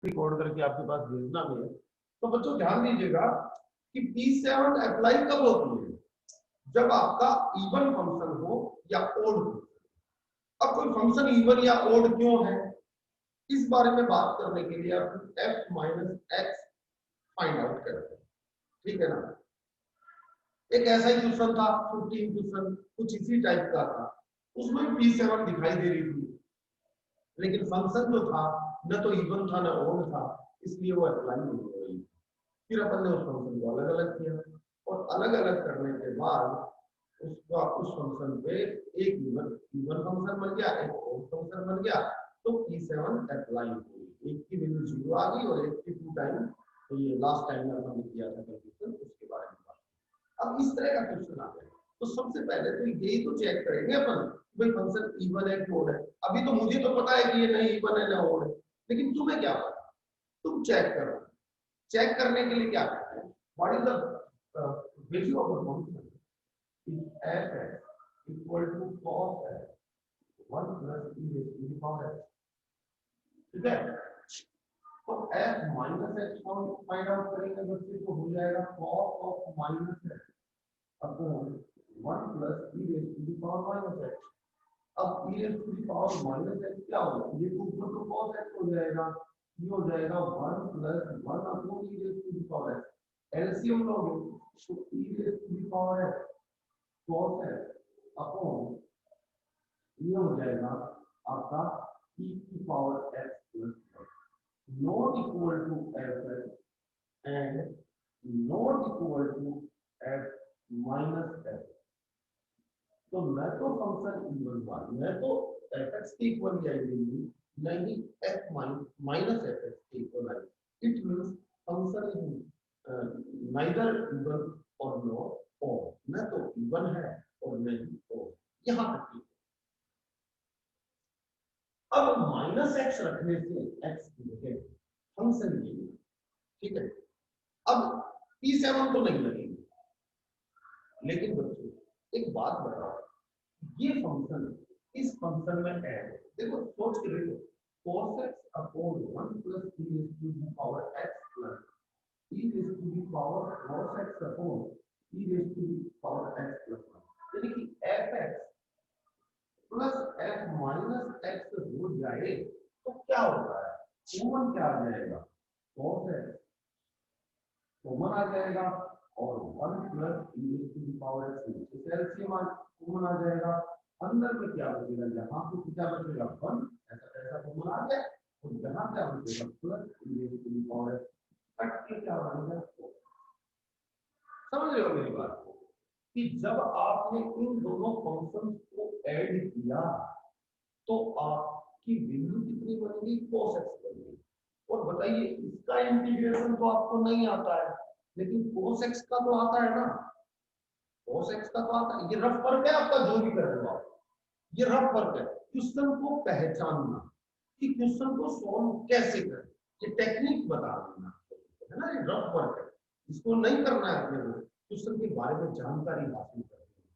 Record करके आपके पास भेजना भी है। तो बच्चों ध्यान दीजिएगा कि P7 अप्लाई कब होती है, जब आपका इवन फंक्शन हो या ओड फंक्शन। अब कोई फंक्शन इवन या ओड क्यों है, इस बारे में बात करने के लिए आप f minus x find out करते हैं, ठीक है ना। एक ऐसा ही क्वेश्चन था 15 क्वेश्चन, कुछ इसी टाइप का था, उसमें P7 दिखाई दे रही थी, लेकिन फंक्शन जो था न तो इवन था न ओड था, इसलिए वो अप्लाई नहीं हो रही। फिर अपन ने उस फंक्शन को अलग अलग किया, और अलग अलग करने के बाद उसका उस फंक्शन पे एक इवन फंक्शन बन गया, एक ओड फंक्शन बन गया, तो P7 अप्लाई हुई, एक की वैल्यू 0 आ गई और एक की 2 टाइम, तो ये लास्ट टाइम में हमने किया था कैलकुलेशन, उसके बारे में बात। अब इस तरह का क्वेश्चन आ गया, तो सबसे पहले तो यही तो चेक करेंगे अपन, भाई फंक्शन इवन है कि ओड है। अभी तो मुझे तो पता है कि ये नहीं इवन है ना ओड है, लेकिन तुम्हें क्या पता, तुम चेक करो। चेक करने के लिए क्या करते हैं, what is the value of the function if f है equal to cos x 1 plus e raise to the power x, ठीक है। तो f माइनस x को फाइंड आउट करेंगे बच्चे, तो हो जाएगा cos of minus x upon 1 plus e raise to the power minus x। अब e raise to the power minus x क्या होगा, ये तो ऊपर तो cos x हो जाएगा, ये हो जाएगा 1 plus 1 upon e raise to the power x, LCM लोगे तो e raise to the power x cos x upon ये हो जाएगा आपका e की power x plus not equal to f and not equal to f minus f। तो न तो फंक्शन इवन हुआ, न तो fx के इक्वल जाएगी, नहीं f माइनस fx के इक्वल आएगी। It means function is neither even और नॉट ओड, न तो इवन है और न ही ओड, यहां तक की। अब माइनस एक्स रखने से एक्स की जगह फंक्शन लेंगे, ठीक है। अब P7 तो नहीं लगेंगे, लेकिन बच्चों एक बात बताओ, ये फंक्शन इस फंक्शन में ऐड, देखो सोच के देखो, cos x upon 1 plus e raise to the power x plus e raise to the power cos x upon e raise to the power x plus 1, यानी कि fx plus f minus x हो जाए तो क्या होता है, common क्या आ जाएगा, cos x कॉमन आ जाएगा, और 1 plus e raise to the power x नीचे एलसीएम कॉमन आ जाएगा, अंदर में क्या बचेगा, यहाँ पे क्या बचेगा 1, ऐसा ऐसा कॉमन आ गया, और यहाँ क्या बचेगा plus e raise to the power x, cut के क्या बनेगा, समझ रहे हो मेरी बात को, कि जब आपने इन दोनों फंक्शंस को ऐड किया तो आपकी वैल्यू कितनी बनेगी, cos x बनेगी। और बताइए इसका इंटीग्रेशन तो आपको नहीं आता है, लेकिन cos x का तो आता है ना, cos x का तो आता है। ये रफ फर्क है आपका, जो भी कर रहे हो आप, ये रफ फर्क है। क्वेश्चन को पहचानना कि क्वेश्चन को सॉल्व कैसे करें, ये टेक्निक बता देना है ना, ये रफ फर्क है। इसको नहीं करना है अपने को, क्वेश्चन के बारे में जानकारी हासिल करनी है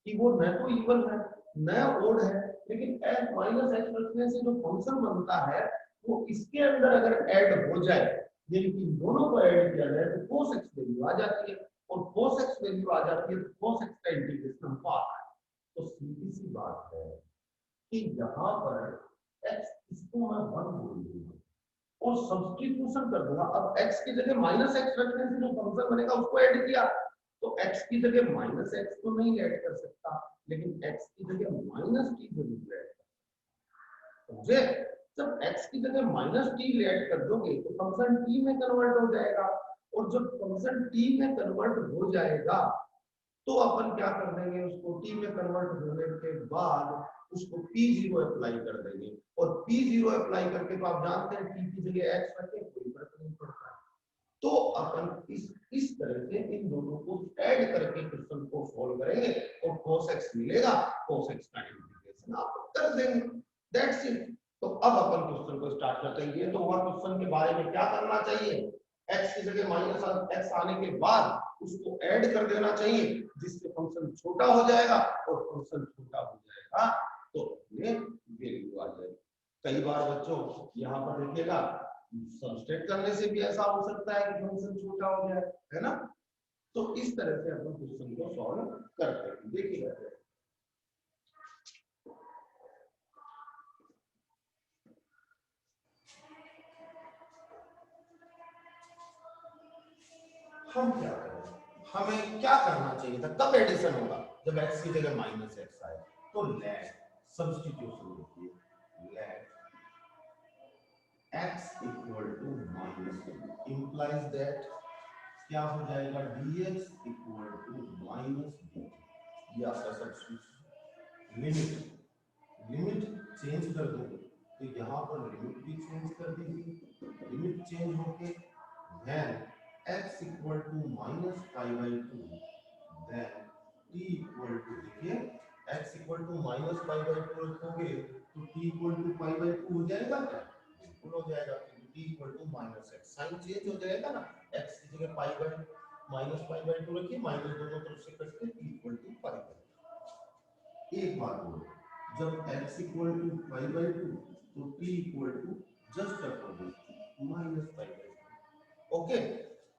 कि वो न तो इवन है न ओड है, लेकिन f माइनस एक्स रखने से जो फंक्शन बनता है वो इसके अंदर अगर ऐड हो जाए, यानी कि दोनों को ऐड किया जाए तो cos x वैल्यू आ जाती है, और cos x वैल्यू आ जाती है तो cos x का इंटीग्रेशन हमको आता है। तो सीधी सी बात है कि यहाँ पर x इसको मैं 1 बोल दूंगा और सब्स्टिट्यूशन कर दूंगा। अब x की जगह माइनस एक्स रखने से जो फंक्शन बनेगा उसको ऐड किया, तो x की जगह माइनस एक्स तो नहीं ऐड कर सकता, लेकिन x की जगह माइनस टी जरूर ऐड कर, समझे। जब x की जगह माइनस टी ऐड कर दोगे तो फंक्शन t में कन्वर्ट हो जाएगा, और जब फंक्शन t में कन्वर्ट हो जाएगा तो अपन क्या कर देंगे, उसको t में कन्वर्ट होने के बाद उसको p0 अप्लाई कर देंगे, और p0 अप्लाई करके तो आप जानते हैं t की जगह x रखें कोई फर्क नहीं पड़ता। तो अपन इस तरह से इन दोनों को ऐड करके क्वेश्चन को सॉल्व करेंगे और cos x मिलेगा, cos x का इंटीग्रेशन आप कर देंगे, दैट्स इट। तो अब अपन क्वेश्चन को स्टार्ट करते हैं। ये तो हुआ क्वेश्चन के बारे में क्या करना चाहिए, x की जगह माइनस x आने के बाद उसको ऐड कर देना चाहिए, जिससे फंक्शन छोटा हो जाएगा, और फंक्शन छोटा हो जाएगा तो ये वैल्यू आ जाएगी। कई बार बच्चों यहाँ पर देखिएगा सबस्ट्रैक्ट करने से भी ऐसा हो सकता है कि फंक्शन छोटा हो जाए, है ना। तो इस तरह से अपन क्वेश्चन को सॉल्व करते हैं। देखिए हम क्या करें, हमें क्या करना चाहिए था, कब एडिशन होगा, जब x की जगह माइनस एक्स आए। तो लेट सब्स्टिट्यूशन लिखिए, let x equal to minus implies that क्या हो जाएगा, dx equal to minus dt। ये आपका सब्स्टिट्यूशन। लिमिट चेंज कर दोगे तो यहाँ पर लिमिट भी चेंज कर देगी, लिमिट चेंज होके then x equal to minus pi by two, then t equal to, देखिए x equal to minus pi by two रखोगे तो t equal to pi by two हो जाएगा क्या, बिल्कुल हो जाएगा, क्योंकि t equal to minus x, sine change हो जाएगा ना, x की जगह pi by minus pi by two रखिए, माइनस दोनों तरफ से कट के t equal to pi by. एक बात बोलो, जब x equal to pi by two तो t equal to just opposite minus pi by two. Okay,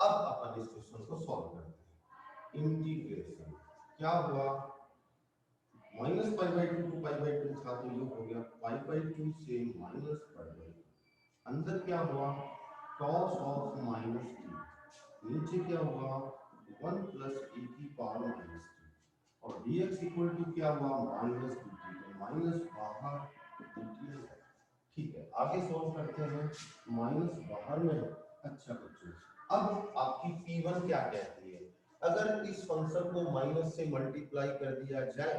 अब अपन इस क्वेश्चन को सॉल्व करते हैं। इंटीग्रेशन क्या हुआ, minus pi by two to pi by two था तो ये हो गया पाई बाई टू से माइनस पाई बाई टू, अंदर क्या हुआ cos ऑफ माइनस टी, नीचे क्या हुआ 1 प्लस e की पावर माइनस टी, और dx इक्वल टू क्या हुआ माइनस dt, तो माइनस बाहर dt है। ठीक है, आगे सॉल्व करते हैं, माइनस बाहर में। अच्छा बच्चों, अब आपकी P1 क्या कहती है, अगर इस फंक्शन को माइनस से मल्टीप्लाई कर दिया जाए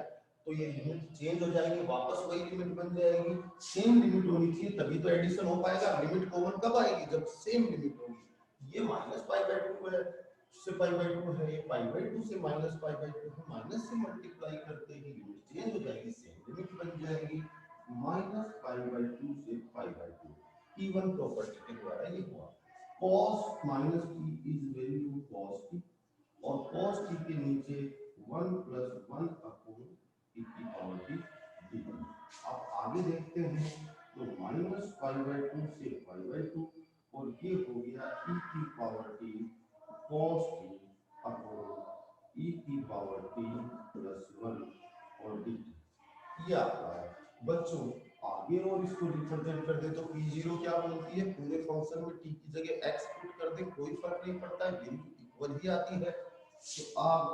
तो ये लिमिट चेंज हो जाएगी, वापस वही लिमिट बन जाएगी, सेम लिमिट होनी चाहिए तभी तो एडिशन हो पाएगा। लिमिट कॉमन कब आएगी, जब सेम लिमिट होगी। ये माइनस पाई बाई टू है से पाई बाई टू है, ये पाई बाई टू से माइनस पाई बाई टू है, माइनस से मल्टीप्लाई करते ही लिमिट चेंज हो जाएगी, सेम लिमिट बन जाएगी, माइनस पाई बाई टू से पाई बाई टू। P1 प्रॉपर्टी के द्वारा ये हुआ। cos minus T is value cos T, और cos टी के नीचे 1 प्लस 1 अपॉन e की पावर टी dt। अब आगे देखते हैं, तो माइनस पाई बाई टू से पाई बाई टू, और ये हो गया e की power T cos T upon e की पावर टी प्लस 1 और dt। ये आपका है बच्चों। आगे और इसको रिप्रेजेंट कर दे तो P0 क्या बनती है, पूरे फंक्शन में t की जगह x पुट कर दे, कोई फर्क नहीं पड़ता है, वैल्यू इक्वल ही आती है। तो आप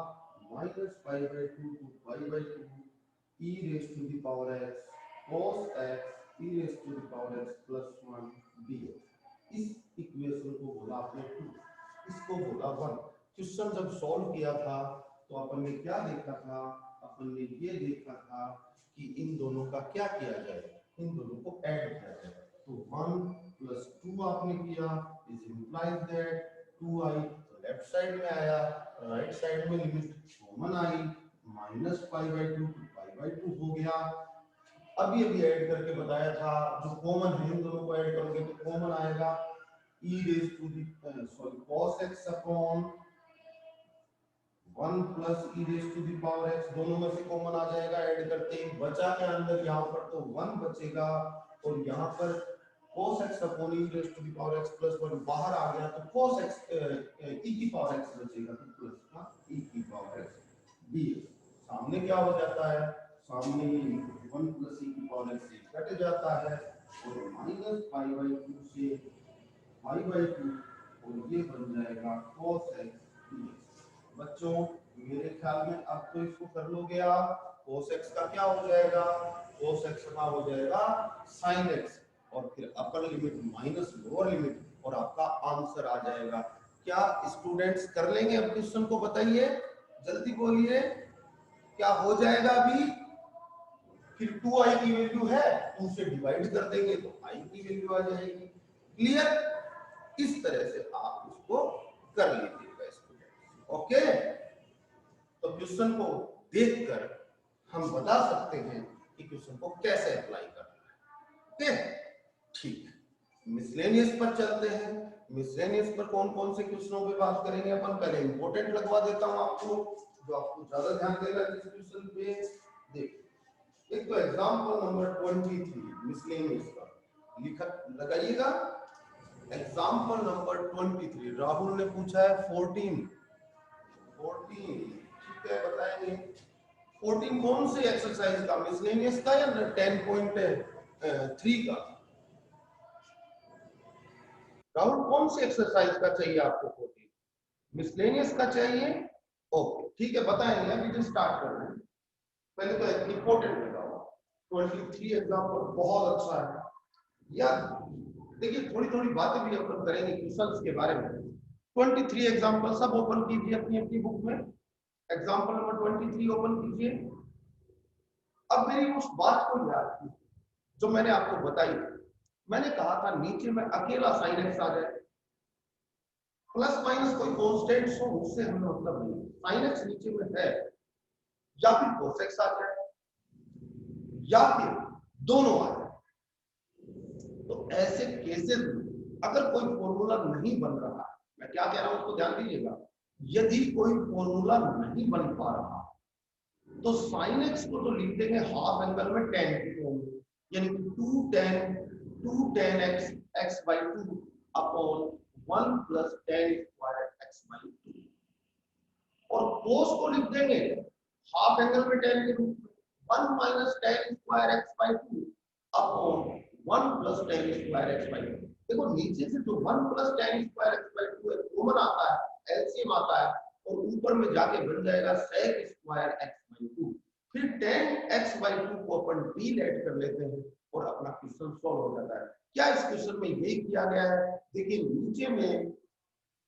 minus pi by two to pi by two e raise to the power x cos x e raise to the power x plus 1 dx। इस इक्वेशन को बोला आपने 2, इसको बोला 1। क्वेश्चन जब सॉल्व किया था तो अपन ने क्या देखा था, अपन ने ये देखा था कि इन दोनों का क्या किया जाए, इन दोनों को ऐड किया जाए। तो 1 प्लस 2 आपने किया, इज इंप्लाइज दैट 2i तो लेफ्ट साइड में आया, राइट साइड में लिमिट कॉमन आई, minus pi by two to pi by two हो गया। अभी अभी ऐड करके बताया था, जो कॉमन है इन दोनों को ऐड करोगे तो कॉमन आएगा e raise to the sorry cos x upon 1 plus e raise to the power x, दोनों में से कॉमन आ जाएगा, ऐड करते ही बचा के अंदर यहाँ पर तो 1 बचेगा, और यहाँ पर cos x upon e raise to the power x plus 1 बाहर आ गया तो cos x e की पावर x बचेगा, तो प्लस का e की पावर x dx। सामने क्या हो जाता है, सामने 1 प्लस e की पावर x से कट जाता है, और माइनस पाई बाई 2 से पाई बाई 2, और ये बन जाएगा cos x dx। बच्चों मेरे ख्याल में अब तो इसको कर लोगे आप, cos x का क्या हो जाएगा, cos x का हो जाएगा sin x, और फिर upper limit minus lower limit, और आपका आंसर आ जाएगा। क्या स्टूडेंट्स कर लेंगे अब क्वेश्चन को, बताइए जल्दी बोलिए, क्या हो जाएगा अभी, फिर 2i की वैल्यू है 2 से डिवाइड कर देंगे तो i की वैल्यू आ जाएगी। क्लियर, इस तरह से आप इसको कर लीजिएगा स्टूडेंट। ओके, तो क्वेश्चन को देखकर हम बता सकते हैं कि क्वेश्चन को कैसे अप्लाई करना है। ओके ठीक, मिसलेनियस पर चलते हैं। मिसलेनियस पर कौन कौन से क्वेश्चनों पे बात करेंगे अपन, पहले इंपॉर्टेंट लगवा देता हूं आपको, जो आपको ज्यादा ध्यान देना है इस क्वेश्चन पे। देखिए एक तो एग्जांपल नंबर 23 मिसलेनियस पर लिखा लगाइएगा, एग्जाम्पल नंबर 23 राहुल ने पूछा है 14 ठीक है बताएंगे 14 कौन से एक्सरसाइज का मिसलेनियस का या 10.3 का राहुल कौन से एक्सरसाइज का चाहिए आपको 14 मिसलेनियस का चाहिए ओके ठीक है बताएंगे अभी जो स्टार्ट कर रहे हैं पहले तो एक इंपॉर्टेंट बताओ 23 एग्जाम्पल बहुत अच्छा है या देखिए थोड़ी थोड़ी बातें भी अपन करेंगे क्वेश्चंस के बारे में 23 एग्जाम्पल सब ओपन कीजिए अपनी अपनी बुक में एग्जाम्पल नंबर 23 ओपन कीजिए अब मेरी उस बात को याद कीजिए जो मैंने आपको बताई मैंने कहा था नीचे में अकेला साइन एक्स आ जाए प्लस माइनस कोई कांस्टेंट हो उससे हमें मतलब नहीं साइन एक्स नीचे में है या फिर cos x आ जाए या फिर दोनों आ जाए तो ऐसे केसेस में अगर कोई फॉर्मूला नहीं बन रहा मैं क्या कह रहा हूं उसको ध्यान दीजिएगा यदि कोई फॉर्मूला नहीं बन पा रहा तो साइन एक्स को तो लिख देंगे हाफ एंगल में tan यानी two tan x x by two upon 1 plus tan square x by two और cos को लिख देंगे हाफ एंगल में tan के रूप में 1 minus ten square x by two upon 1 plus tan square x by to देखो नीचे से जो 1 plus tan square x by to है कॉमन आता है एलसीएम आता है और ऊपर में जाके बन जाएगा sec square x by to फिर tan x बाई टू को अपन डीलेट कर लेते हैं और अपना क्वेश्चन सॉल्व हो जाता है क्या इस क्वेश्चन में यही किया गया है देखिए नीचे में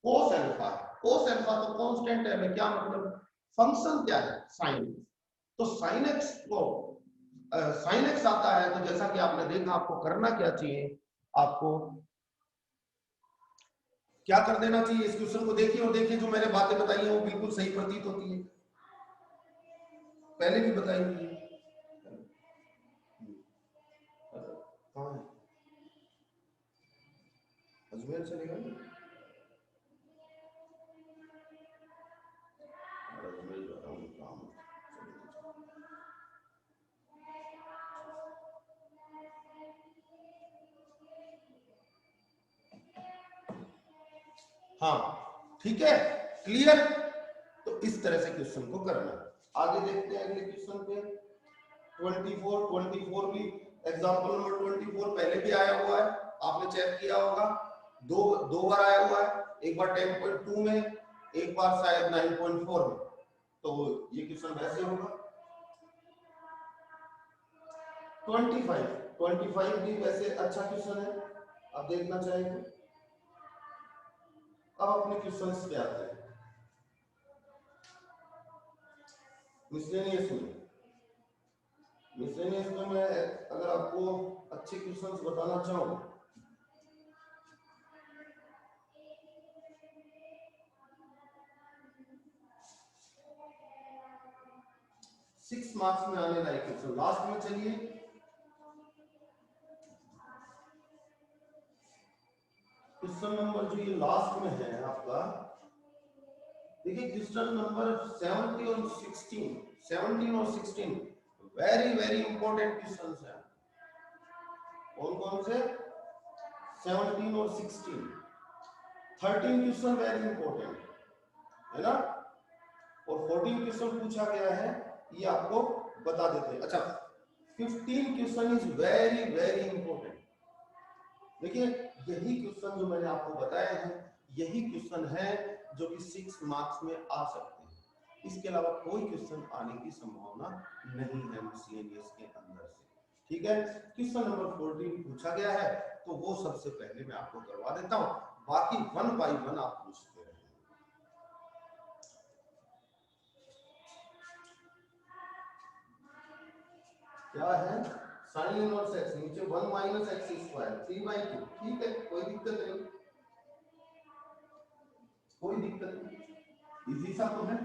cos अल्फा cos अल्फा तो कांस्टेंट है मैं क्या मतलब फंक्शन क्या है sin x तो sin x को sin x आता है तो जैसा कि आपने देखा आपको करना क्या चाहिए आपको क्या कर देना चाहिए इस क्वेश्चन को देखिए और देखिए जो मैंने बातें बताई हैं वो बिल्कुल सही प्रतीत होती है पहले भी बताई हुई है कहाँ है अजमेर चलेगा अजमेर जा रहा हूँ काम हाँ ठीक है क्लियर तो इस तरह से क्वेश्चन को करना आगे देखते हैं अगले क्वेश्चन पे 24 भी एग्जांपल नंबर 24 पहले भी आया हुआ है आपने चेक किया होगा दो बार आया हुआ है एक बार 10.2 में एक बार शायद 9.4 में तो ये क्वेश्चन वैसे होगा 25 भी वैसे अच्छा क्वेश्चन है अब देखना चाहेंगे अब अपने क्वेश्चंस पे आते हैं मिसलेनियस में मैं अगर आपको अच्छे क्वेश्चंस बताना चाहूं 6 मार्क्स में आने लायक क्वेश्चन लास्ट में चलिए क्वेश्चन नंबर जो ये लास्ट में है आपका देखिए क्वेश्चन नंबर 17 और 16 वेरी इंपॉर्टेंट क्वेश्चंस हैं कौन से 17 और 16 13 क्वेश्चन वेरी इंपॉर्टेंट है ना और 14 क्वेश्चन पूछा गया है ये आपको बता देते हैं अच्छा 15 क्वेश्चन इज वेरी इंपॉर्टेंट देखिए यही क्वेश्चन जो मैंने आपको बताए हैं यही क्वेश्चन है जो कि 6 मार्क्स में आ सकते हैं इसके अलावा कोई क्वेश्चन आने की संभावना नहीं है मिसलेनियस के अंदर से ठीक है क्वेश्चन नंबर 14 पूछा गया है तो वो सबसे पहले मैं आपको करवा देता हूं बाकी 1 बाय 1 आप पूछते रहे क्या है साइन इनवर्स x नीचे 1 माइनस एक्स स्क्वायर 3/2 ठीक है कोई दिक्कत नहीं इजी सा तो है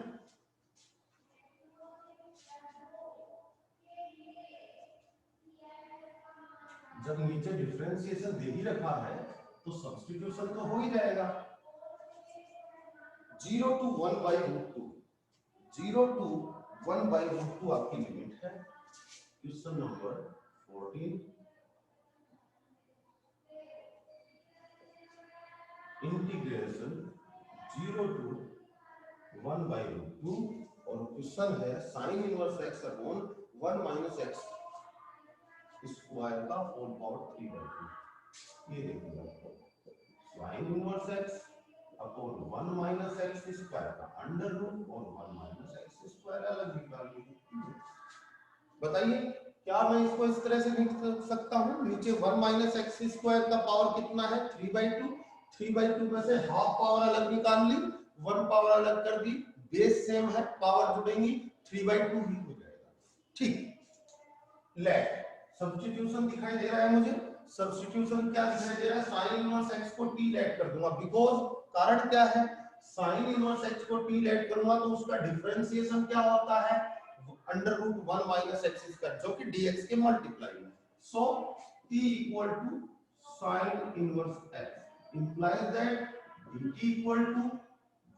जब नीचे डिफरेंशिएशन दे ही रखा है तो सब्स्टिट्यूशन तो हो ही जाएगा 0 to 1 by root 2 0 to 1 by root 2 आपकी लिमिट है क्वेश्चन नंबर 14 इंटीग्रेशन 0 to 1/√2 और क्वेश्चन है sine inverse x upon 1 minus x square का होल पावर 3/2। ये देखिए sign inverse x upon 1 minus x square का अंडर रूट और 1 माइनस x स्क्वायर अलग निकाल लीजिए। बताइए क्या मैं इसको इस तरह से लिख सकता हूं, नीचे 1 माइनस एक्स स्क्वायर का पावर कितना है 3/2, 3/2 में से हाफ पावर अलग निकाल ली, 1 पावर अलग कर दी, बेस सेम है, पावर जुड़ेंगी, 3/2 ही हो जाएगा। ठीक, लेट सब्स्टिट्यूशन दिखाई दे रहा है मुझे, सब्स्टिट्यूशन क्या दिखाई दे रहा है, साइन इनवर्स एक्स को टी लेट कर दूंगा, बिकॉज कारण क्या है, साइन इनवर्स एक्स को टी लेट करूंगा तो उसका डिफरेंशिएशन क्या होता है under root 1 minus x square जो कि dx के मल्टीप्लाई है। So t equal to sine inverse x implies that dt equal to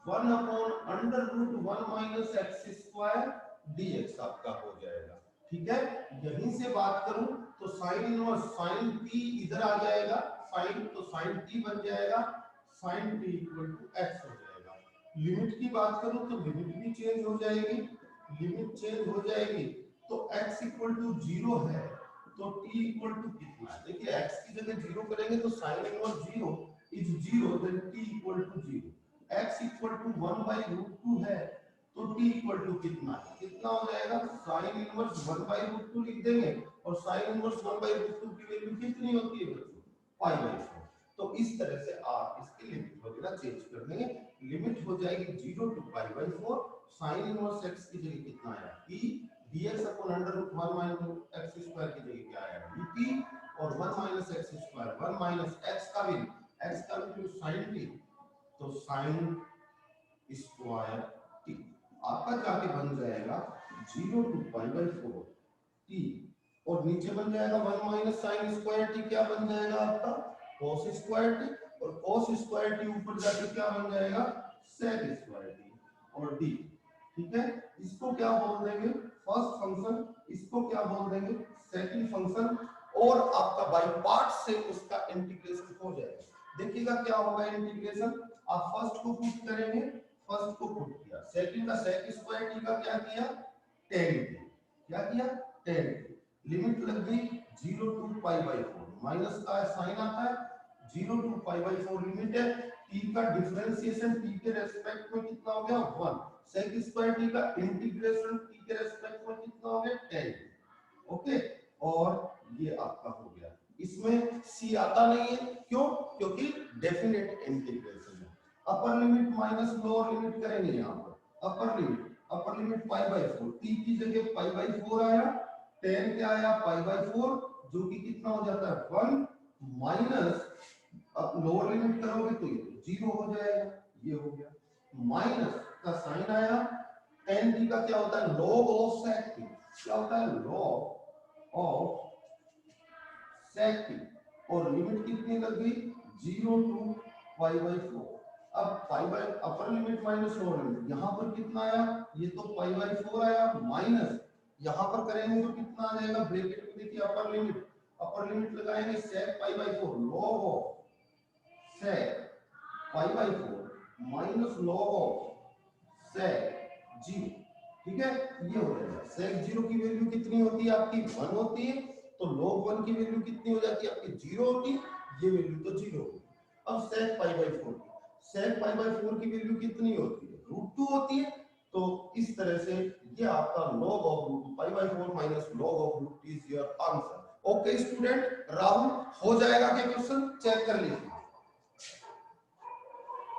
1 upon under root 1 minus x square dx आपका हो जाएगा। ठीक है, यहीं से बात करूं तो साइन इनवर्स साइन t इधर आ जाएगा, साइन तो साइन t बन जाएगा, sine t equal to x हो जाएगा। लिमिट की बात करूं तो लिमिट भी चेंज हो जाएगी, लिमिट चेंज हो जाएगी तो x इक्वल टू 0 है तो t इक्वल टू कितना है, देखिए x की जगह 0 करेंगे तो sin inverse 0 is 0 then t equal to 0, x equal to 1/√2 है तो t इक्वल टू कितना है, कितना हो जाएगा sin इनवर्स 1/√2 लिख देंगे और sin इनवर्स 1/√2 की वैल्यू कितनी होती है बच्चों π/4। तो इस तरह से आप इसकी लिमिट वगैरह चेंज कर देंगे, लिमिट हो जाएगी 0 to π/4, sin इनवर्स x की जगह कितना आया t, dx upon under root 1 minus x square की जगह क्या आया dt और 1 minus x square 1 minus x का वैल्यू sin t तो sin स्क्वायर t आपका जाके बन जाएगा 0 to π/4 t और नीचे बन जाएगा 1 माइनस sin स्क्वायर t, क्या बन जाएगा आपका cos स्क्वायर t और cos स्क्वायर t ऊपर जाके क्या बन जाएगा sec स्क्वायर t और d। ठीक है, इसको क्या बोल देंगे फर्स्ट फंक्शन, इसको क्या बोल देंगे सेकंड फंक्शन और आपका बाय पार्ट से उसका इंटीग्रेशन हो जाएगा। देखिएगा क्या होगा इंटीग्रेशन, आप फर्स्ट को पुट करेंगे, फर्स्ट को पुट किया, सेकंड का sec स्क्वायर t का क्या किया tan t, क्या किया tan t, लिमिट लग गई 0 to π/4 माइनस का साइन आता है 0 to π/4 लिमिट है, t का डिफरेंशिएशन t के रेस्पेक्ट में कितना हो गया 1, sec स्क्वायर t का इंटीग्रेशन t के रेस्पेक्ट में कितना हो गया tan। ओके, और ये आपका हो गया, इसमें c आता नहीं है क्यों, क्योंकि डेफिनेट इंटीग्रेशन है। Upper limit minus lower limit करेंगे यहां पर, अपर लिमिट π/4 t की जगह π/4 आया, tan क्या आया π/4 जो कि कितना हो जाता है 1 माइनस, अब लोअर लिमिट करोगे तो ये 0 हो जाएगा, ये हो गया, माइनस का साइन आया, tan t का क्या होता है log ऑफ sec t, क्या होता है log ऑफ sec t और लिमिट कितनी लग गई 0 to π/4। अब upper limit minus lower limit, यहां पर कितना आया ये तो π/4 आया, माइनस यहां पर करेंगे तो कितना आ जाएगा ब्रैकेट में देखिए अपर लिमिट लगाएंगे sec π/4 log of sec π/4 minus log of sec 0। ठीक है, ये हो जाएगा sec 0 की वैल्यू कितनी होती है आपकी 1 होती है, तो log 1 की वैल्यू कितनी हो जाती है आपकी 0 होती है, ये वैल्यू तो 0 होगी। अब sec π/4 की वैल्यू कितनी होती है √2 होती है, तो इस तरह से ये आपका log of √2 π/4 minus log of √2 is your answer. Okay student, Rahul हो जाएगा क्या क्वेश्चन, चेक कर लीजिए।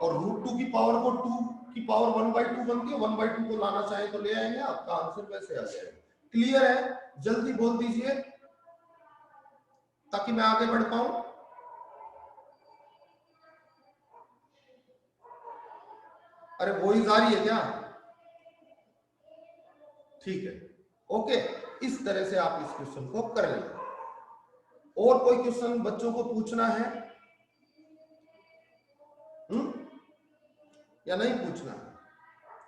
और √2 की पावर को 2 की पावर 1/2 बनती है, 1/2 को लाना चाहे तो ले आएंगे, आपका आंसर वैसे आ जाएगा। क्लियर है, जल्दी बोल दीजिए ताकि मैं आगे बढ़ पाऊं। अरे वो ही जारी है क्या, ठीक है, ओके, इस तरह से आप इस क्वेश्चन को कर लेंगे। और कोई क्वेश्चन बच्चों को पूछना है या नहीं पूछना है?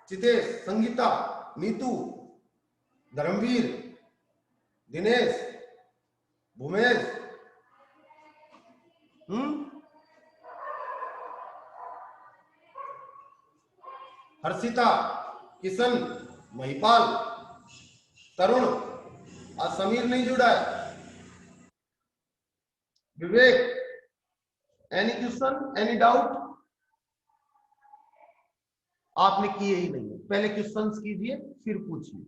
चितेश, संगीता, नीतू, धर्मवीर, दिनेश, भूमेश, हर्षिता, किशन, महिपाल, तरुण, आज समीर नहीं जुड़ा है। विवेक, एनी क्वेश्चन, एनी डाउट? आपने किए ही नहीं, पहले क्वेश्चंस कीजिए फिर पूछिए।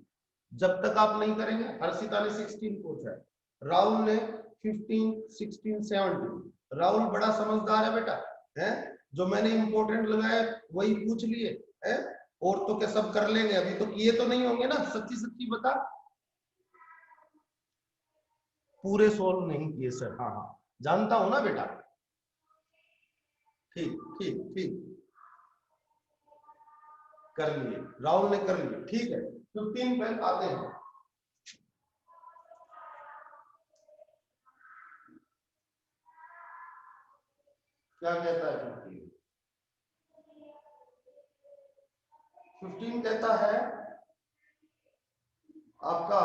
जब तक आप नहीं करेंगे, हर्षिता ने 16 पूछा है, राहुल ने 15, 16, 17। राहुल बड़ा समझदार है बेटा, है जो मैंने इंपॉर्टेंट लगाया वही पूछ लिए है, और तो क्या सब कर लेंगे? अभी तो किए तो नहीं होंगे ना, सच्ची सच्ची बता। पूरे सोल्व नहीं किए सर? हाँ हाँ जानता हूं ना बेटा। ठीक ठीक ठीक, कर लिए, राहुल ने कर लिए, ठीक है। 15 पे आते हैं। क्या कहता है 15 कहता है आपका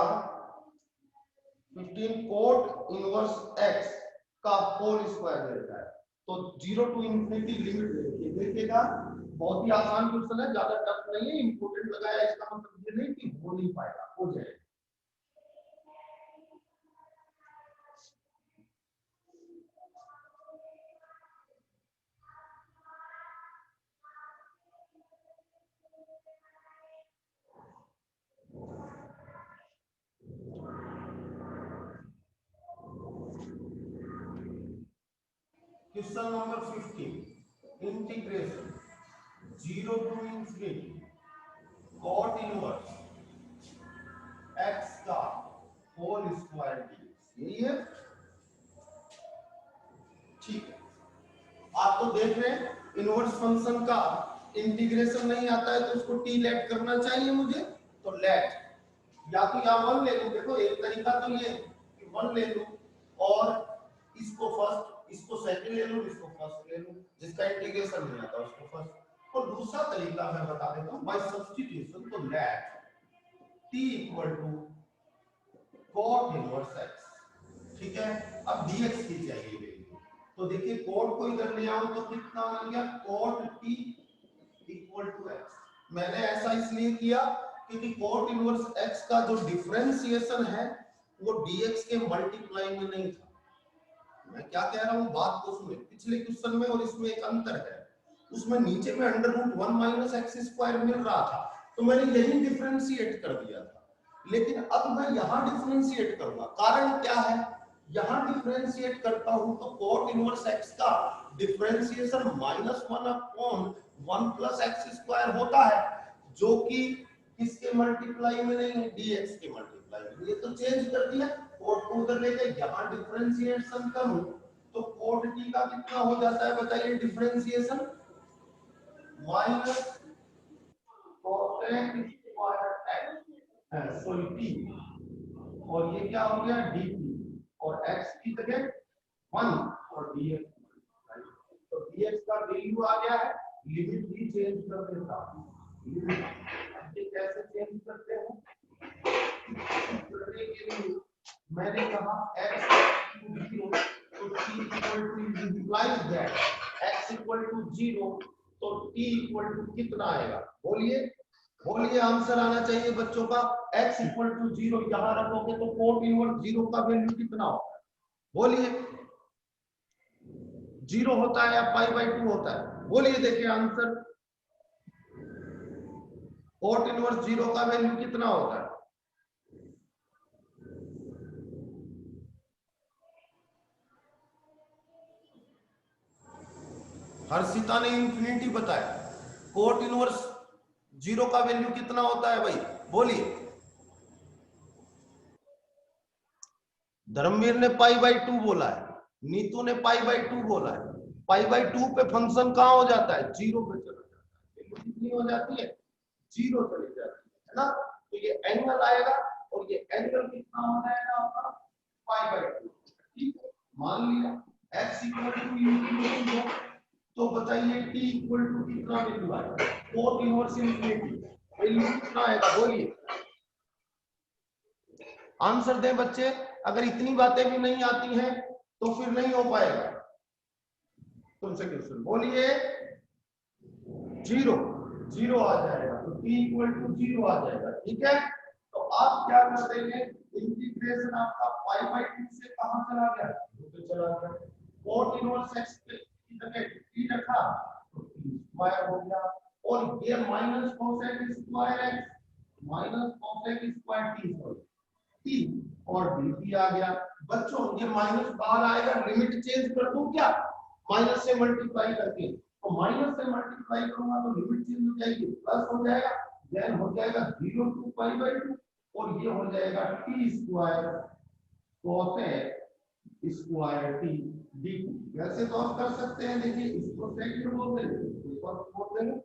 15 कोट इनवर्स x का होल स्क्वायर देता है। तो 0 टू इंफिनिटी लिमिट देखिएगा, बहुत ही आसान क्वेश्चन है, ज्यादा टफ नहीं है, इंपोर्टेंट लगाया इसका मतलब ये नहीं कि हो नहीं पाएगा, हो जाएगा। Question number 15, integration 0 to infinity cot inverse x का होल स्क्वायर dx, यही है। ठीक है, आप तो देख रहे हैं इनवर्स फंक्शन का इंटीग्रेशन नहीं आता है तो उसको टी लेट करना चाहिए मुझे, तो लेट या तो या 1 ले लूं, देखो एक तरीका तो ये कि 1 ले लूं और इसको फर्स्ट, इसको सेकंड ले लूं, इसको फर्स्ट ले लूं, जिसका इंटीग्रेशन नहीं आता उसको फर्स्ट। और दूसरा तरीका मैं बता देता हूं बाय सब्स्टिट्यूशन, तो let t equal to cot inverse x, ठीक है। अब dx की चाहिए वैल्यू, तो देखिए cot को इधर ले आओ तो कितना बन गया, cot t equal to x। मैंने ऐसा इसलिए किया क्योंकि cot इनवर्स x का जो डिफरेंशिएशन है वो dx के मल्टीप्लाई में नहीं था। मैं क्या कह रहा हूं, बात को सुने, पिछले क्वेश्चन में और इसमें एक अंतर है, उसमें नीचे में √1 माइनस एक्स स्क्वायर मिल रहा था तो मैंने यही डिफरेंशिएट कर दिया था, लेकिन अब मैं यहां डिफरेंशिएट करूंगा। कारण क्या है, यहां डिफरेंशिएट करता हूं तो cot इनवर्स x का डिफरेंशिएशन -1/1 प्लस एक्स स्क्वायर होता है, जो कि किसके मल्टीप्लाई में नहीं है, dx के मल्टीप्लाई में। ये तो चेंज कर दिया, cot को उधर लेके यहां डिफरेंशिएशन करूं तो cot t का कितना हो जाता है बताइए differentiation, minus cosec square x sorry t, और ये क्या हो गया dt, और x की जगह 1 और dx, तो dx का वैल्यू आ गया है। लिमिट भी चेंज कर देता हूं, लिमिट कैसे चेंज करते हैं, करने के लिए मैंने कहा x = 0 तो t equal to implies that x equal to 0, तो t इक्वल टू कितना आएगा, बोलिए बोलिए, आंसर आना चाहिए बच्चों का। x इक्वल टू 0 यहां रखोगे तो cot इनवर्स 0 का वैल्यू कितना होगा, बोलिए 0 होता है या π/2 होता है, बोलिए देखिए आंसर। cot इनवर्स 0 का वैल्यू कितना होता है, हर्षिता ने इंफिनिटी बताया, cot इनवर्स 0 का वैल्यू कितना होता है भाई, बोलिए। धर्मवीर ने π/2 बोला है, नीतू ने π/2 बोला है। π/2 पे फंक्शन कहां हो जाता है, 0 पे चला जाता है, वैल्यू कितनी हो जाती है, 0 चली जाती है ना। तो ये एंगल आएगा और ये एंगल कितना हो जाएगा आपका π/2, ठीक है। मान लिया x इक्वल टू तो बताइए t इक्वल टू कितना वैल्यू आएगा, cot इनवर्स इंफिनिटी वैल्यू कितना आएगा, बोलिए आंसर दें बच्चे। अगर इतनी बातें भी नहीं आती हैं तो फिर नहीं हो पाएगा तुमसे क्वेश्चन, बोलिए 0 जीरो आ जाएगा, तो t इक्वल टू जीरो आ जाएगा। ठीक है, तो आप क्या कर देंगे, इंटीग्रेशन आपका पाई बाई 2 से कहां चला गया, तो चला गया। cot इनवर्स x की जगह t रखा तो t स्क्वायर हो गया, और ये minus cosec square x minus cosec square t t और dt आ गया। बच्चों ये माइनस बाहर आएगा, लिमिट चेंज कर दूं क्या, माइनस से मल्टीप्लाई करके, तो माइनस से मल्टीप्लाई करूंगा तो लिमिट चेंज हो जाएगी, प्लस हो जाएगा, देन हो जाएगा 0 टू पाई बाई 2, और ये हो जाएगा t square cosec square t dt। वैसे तो आप कर सकते हैं, देखिए इसको सेकंड बोल देंगे, इसको फर्स्ट बोल देंगे,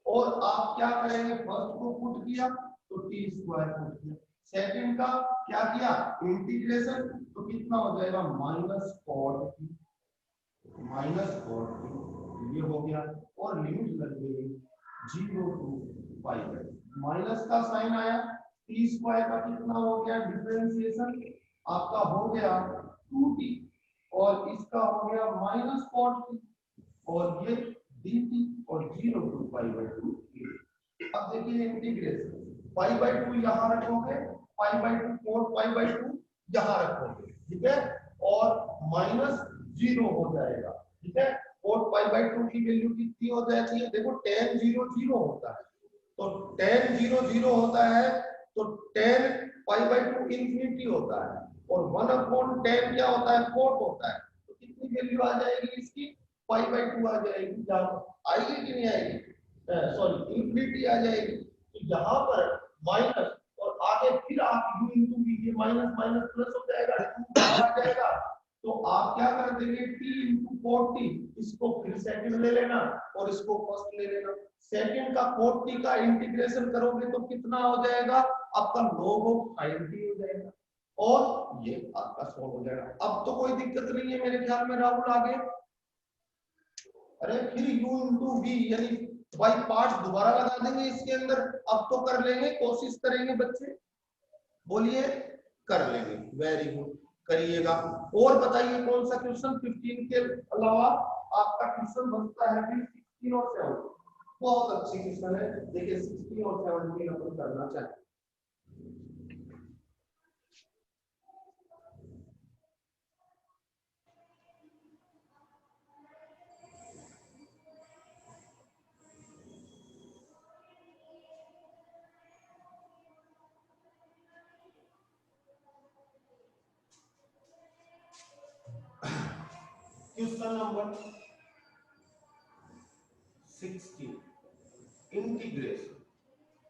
और आप क्या करेंगे, फर्स्ट को पुट किया तो t स्क्वायर पुट किया, सेकंड का क्या किया, इंटीग्रेशन, तो कितना हो जाएगा माइनस cot ये हो गया, और लिमिट लग गई 0 टू पाई बाई, माइनस का साइन आया, t स्क्वायर का कितना हो गया डिफरेंशिएशन आपका हो गया 2t, और इसका हो गया माइनस cot, और ये dt, और 0 टू पाई बाई 2। अब देखिए इंटीग्रेशन पाई बाई 2 यहां रखोगे, pi by 2 cot pi by 2 यहां रखोगे, ठीक है, और माइनस 0 हो जाएगा। ठीक है, cot पाई बाई 2 की वैल्यू कितनी हो जाती है, देखो tan 0 0 होता है, तो tan 0 0 होता है, तो tan पाई बाई 2 इंफिनिटी होता है, और 1 अपॉन tan क्या होता है, cot होता है, तो कितनी वैल्यू आ जाएगी इसकी, पाई बाई 2 आ जाएगी, आएगी कि नहीं आएगी, सॉरी इंफिनिटी आ जाएगी। तो यहाँ पर माइनस, और आगे फिर आप u इंटू v, ये माइनस माइनस प्लस हो जाएगा, 2 आ जाएगा, तो आप क्या कर देंगे t इंटू cot t, इसको फिर सेकंड ले लेना और इसको फर्स्ट ले लेना, सेकंड का cot t का इंटीग्रेशन करोगे तो कितना हो जाएगा आपका log ऑफ sin t हो जाएगा, और ये आपका सॉल्व हो जाएगा। अब तो कोई दिक्कत नहीं है मेरे ख्याल में राहुल, आगे अरे फिर u इंटू v यानी बाई पार्ट दोबारा लगा देंगे इसके अंदर, अब तो कर लेंगे, कोशिश करेंगे बच्चे, बोलिए कर लेंगे, वेरी गुड, करिएगा। और बताइए कौन सा क्वेश्चन 15 के अलावा आपका क्वेश्चन बनता है फिर 16 और 17, बहुत अच्छी क्वेश्चन है, देखिए 16 और 17 अपन करना चाहिए। क्वेश्चन नंबर 16, इंटीग्रेशन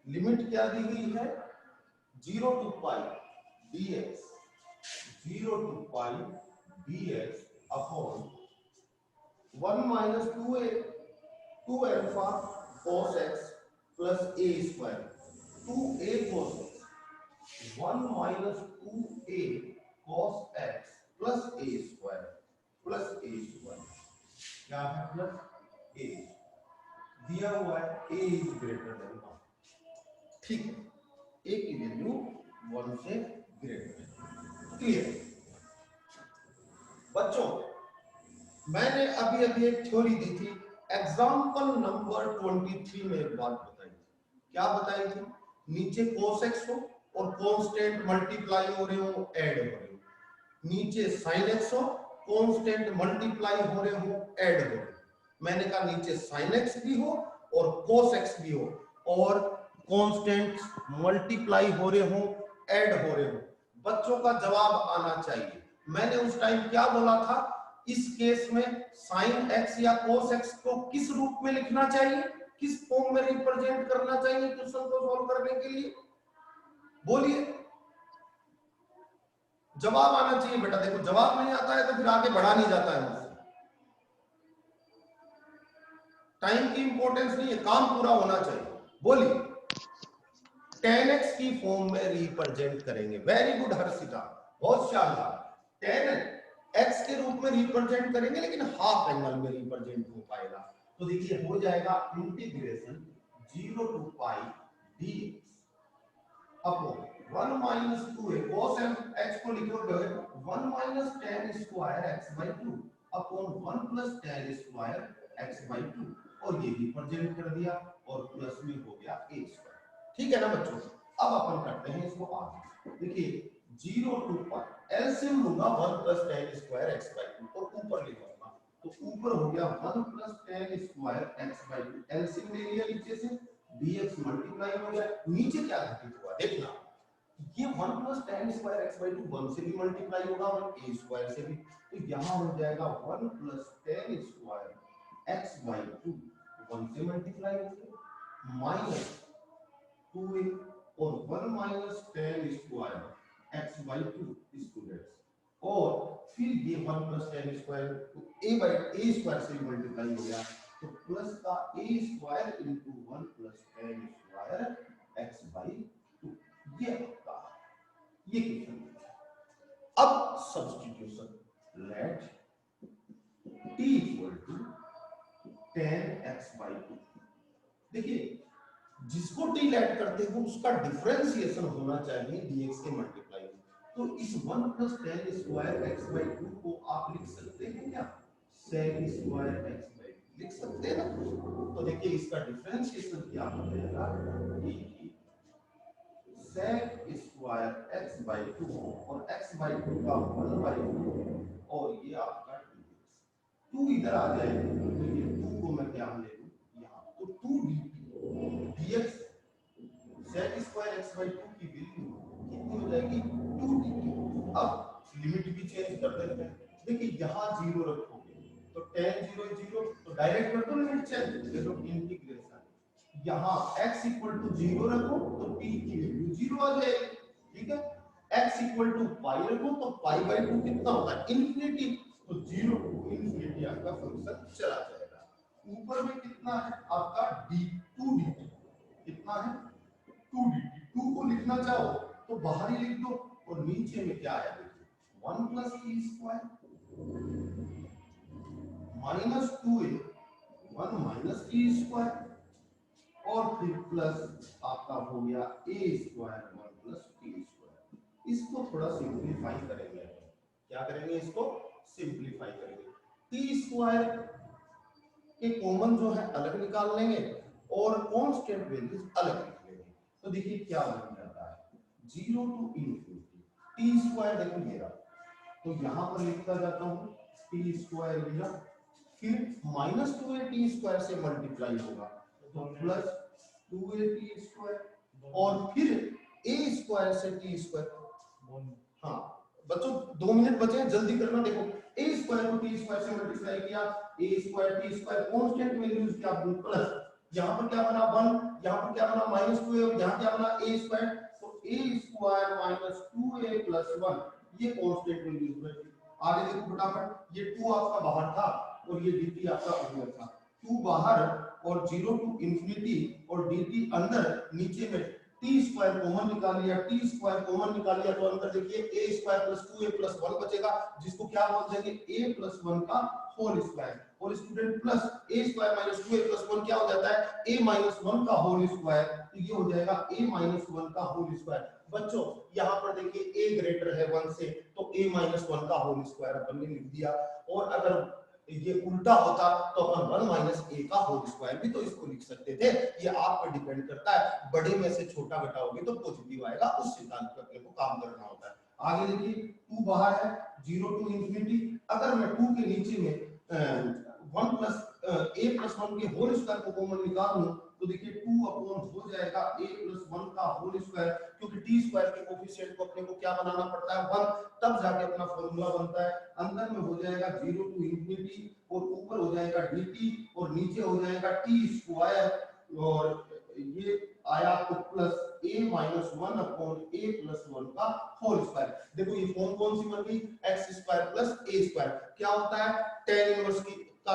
लिमिट क्या दी हुई है, 0 to pi dx, 0 to pi dx upon 1 minus 2 alpha cos x plus a square, 2a cos x, 1 minus 2a cos x plus a square, plus a square क्या है, plus a दिया हुआ है, a is greater than 1, ठीक है, a की value 1 से greater है, क्लियर। बच्चों मैंने अभी अभी एक थ्योरी दी थी, एग्जाम्पल नंबर 23 में एक बात बताई थी, क्या बताई थी, नीचे cos x हो और कांस्टेंट मल्टीप्लाई हो रहे हो, ऐड हो रहे हो, नीचे sin x हो, कांस्टेंट मल्टीप्लाई हो रहे हो, ऐड हो रहे हो, मैंने कहा नीचे sin x भी हो और cos x भी हो, और कांस्टेंट मल्टीप्लाई हो रहे हो, ऐड हो रहे हो, बच्चों का जवाब आना चाहिए। मैंने उस टाइम क्या बोला था, इस केस में sin x या cos x को किस रूप में लिखना चाहिए, किस फॉर्म में रिप्रेजेंट करना चाहिए क्वेश्चन को सॉल्व करने के लिए, बोलिए, जवाब आना चाहिए बेटा। देखो जवाब नहीं आता है तो फिर आगे बढ़ा नहीं जाता है मुझसे, टाइम की इंपॉर्टेंस नहीं है, काम पूरा होना चाहिए। बोलिए, tan x की फॉर्म में रिप्रेजेंट करेंगे, वेरी गुड हर्षिता, बहुत शानदार, tan x के रूप में रिप्रेजेंट करेंगे, लेकिन हाफ एंगल में रिप्रेजेंट हो पाएगा, तो देखिए हो जाएगा integration 0 to pi dx upon 1 minus 2a cos x को लिखोगे 1 minus tan square x by 2 upon 1 plus tan square x by 2, और ये रिप्रेजेंट कर दिया और प्लस में हो गया a स्क्वायर। ठीक है ना बच्चों, अब अपन करते हैं इसको आगे। देखिए 0 टू पाई एलसीएम लूंगा 1 plus tan square x by 2 और ऊपर लिखूंगा तो ऊपर हो गया 1 plus tan square x by 2, LCM ले लिया नीचे से dx मल्टीप्लाई हो गया, नीचे क्या घटित हुआ देखना, ये 1 plus tan square x by 2 1 से भी मल्टीप्लाई होगा और a स्क्वायर से भी, तो यहाँ हो जाएगा 1 plus tan square x by 2 1 से मल्टीप्लाई हो गया माइनस 2a और 1 minus tan square x by 2 students, और फिर ये 1 प्लस tan स्क्वायर तो a बाई a स्क्वायर से मल्टीप्लाई हो गया तो प्लस का a square into 1 plus tan square x by 2, ये आपका ये क्वेश्चन है। अब substitution let t equal to tan x by 2, देखिए जिसको t लेट करते हो उसका डिफरेंशिएशन होना चाहिए dx के मल्टीप्लाई में, तो इस 1 plus tan square x by 2 को आप लिख सकते हैं क्या sec स्क्वायर x बाई 2 लिख सकते हैं ना, तो देखिए इसका डिफरेंशिएशन क्या हो जाएगा sec स्क्वायर x बाई 2 और x बाई 2 का 1 बाई 2 और ये आपका dx, 2 इधर आ जाएगा तो ये 2 को मैं क्या ले लूं यहां, तो 2 dt dx sec square x by 2 की वैल्यू कितनी हो जाएगी 2 dt। अब लिमिट भी चेंज कर देते हैं, देखिए यहां 0 रखोगे तो tan 0 0 तो डायरेक्ट कर दो लिमिट चेंज, देखो इंटीग्रेशन यहाँ x इक्वल टू 0 रखो तो t की वैल्यू 0 आ जाएगी, ठीक है, x इक्वल टू पाई रखो तो पाई बाई 2 कितना होता है इन्फिनिटी, तो 0 टू इन्फिनिटी आपका फंक्शन चला जाएगा। ऊपर में कितना है आपका d2 dt, कितना है 2 dt, 2 को लिखना चाहो तो बाहर ही लिख दो और नीचे में क्या आया देखिए 1 plus t square minus 2a 1 minus t square और फिर प्लस आपका हो गया a square 1 plus t square. इसको थोड़ा सिंपलीफाई करेंगे, क्या करेंगे इसको सिंपलीफाई करेंगे, t स्क्वायर के कॉमन जो है अलग निकाल लेंगे और कांस्टेंट वैल्यूज अलग लिख लेंगे, तो देखिए क्या बन जाता है 0 टू इन्फिनिटी t स्क्वायर, देखो मेरा तो यहां पर लिखता जाता हूं t स्क्वायर मेरा, फिर माइनस 2a t स्क्वायर से मल्टीप्लाई होगा तो प्लस 2a t स्क्वायर और फिर a स्क्वायर से t स्क्वायर। हाँ बच्चों 2 मिनट बचे हैं जल्दी करना, देखो a स्क्वायर को t स्क्वायर से मल्टीप्लाई किया a square t square constant values क्या बनी प्लस, यहां पर क्या बना 1, यहां पर क्या बना माइनस 2a और यहां क्या बना a स्क्वायर, तो a square minus 2a plus 1 ये कांस्टेंट वैल्यूज बनी। आगे देखो फटाफट, ये 2 आपका बाहर था और ये dt आपका अंदर था, 2 बाहर और 0 टू इंफिनिटी और dt अंदर, नीचे में t स्क्वायर कॉमन निकाल लिया, t स्क्वायर कॉमन निकाल लिया तो अंदर देखिए a square plus 2a plus 1 बचेगा जिसको क्या बोल देंगे a प्लस 1 का होल स्क्वायर, और student plus a square minus 2a plus 1 क्या हो जाता है a माइनस 1 का होल स्क्वायर, तो ये हो जाएगा a माइनस 1 का होल स्क्वायर। बच्चों यहाँ पर देखिए a ग्रेटर है 1 से तो a माइनस 1 का होल स्क्वायर अपन ने लिख दिया, और अगर ये उल्टा होता तो अपन 1 माइनस a का होल स्क्वायर भी तो इसको लिख सकते थे, ये आप पर डिपेंड करता है, बड़े में से छोटा घटाओगे तो पॉजिटिव आएगा, उस सिद्धांत पर अपने को काम करना होता है। आगे देखिए 2 बाहर है 0 टू इंफिनिटी, अगर मैं 2 के नीचे में 1 प्लस a प्लस 1 के होल स्क्वायर को कॉमन निकाल लूं तो देखिए 2 अपॉन हो जाएगा a प्लस 1 का होल स्क्वायर, क्योंकि t स्क्वायर के कोफिशिएंट को अपने को क्या बनाना पड़ता है 1, तब जाके अपना फार्मूला बनता है। अंदर में हो जाएगा 0 टू इंफिनिटी और ऊपर हो जाएगा dt और नीचे हो जाएगा t स्क्वायर और ये आया तो plus a minus 1 upon a plus 1 का होल स्क्वायर। देखो ये फॉर्म कौन सी बन गई x square plus a square, क्या होता है tan इनवर्स की का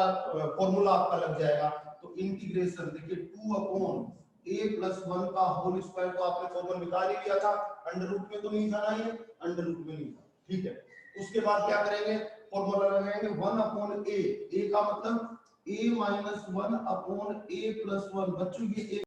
फॉर्मूला आपका लग जाएगा, तो इंटीग्रेशन देखिए 2 अपॉन a प्लस 1 का होल स्क्वायर को आपने कॉमन निकाल ही लिया था, अंडर रूट में तो नहीं था ना, ये अंडर रूट में नहीं था, ठीक है। उसके बाद क्या करेंगे फॉर्मूला लगाएंगे 1 अपॉन a, a का मतलब a minus 1 upon a plus 1, बच्चों ये